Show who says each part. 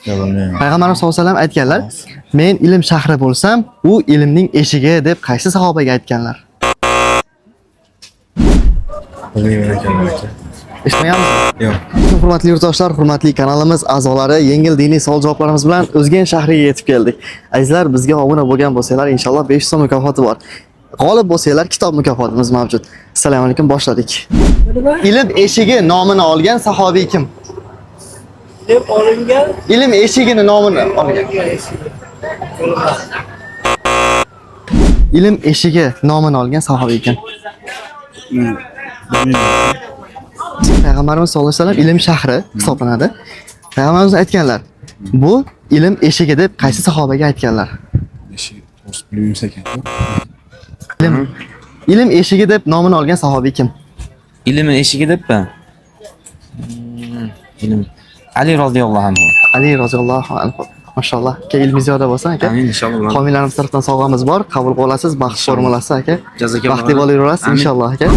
Speaker 1: Payg'ambarimiz sollallohu alayhi vasallam aytganlar, men ilm shahri bo'lsam, u ilmning eshigi deb qaysi sahobaga aytganlar? Eshitmaganmisiz?
Speaker 2: Yo'q.
Speaker 1: Hurmatli yurtdoshlar, hurmatli kanalimiz a'zolari, yengil diniy savol javoblarimiz bilan O'zgen shahriga yetib keldik. Azizlar, bizga obuna bo'lgan bo'lsanglar, inshaalloh 500 so'm mukofoti bor. G'olib bo'lsanglar, kitob mukofotimiz mavjud. Assalomu alaykum, boshladik. Ilm eshigi nomini olgan sahobiy kim?
Speaker 3: Deb olingan
Speaker 1: Ilm eshigini nomini olgan. Ilm eshigi nomini olgan sahobiy kim? Payg'ambarimiz sollallohu alayhi vasallam ilm shahri hisoblanadi. Payg'ambarimiz aytganlar, bu ilm eshigi deb qaysi sahobaga aytganlar? Ilm eshigi deb nomini olgan sahobiy kim?
Speaker 4: Ilm eshigi debmi? Ilm Ali roziyallohu anhu.
Speaker 1: Ali roziyallohu anhu. Mashalloh. Aka ilmi ziyoda bo'lsin aka.
Speaker 4: Amin inshaalloh.
Speaker 1: Homiylarimiz tomonidan sovg'amiz bor. Qabul qilib olasiz, baxt formulasi aka.
Speaker 4: Jazakalloh.
Speaker 1: Baxtli bo'laverasiz inshaalloh aka.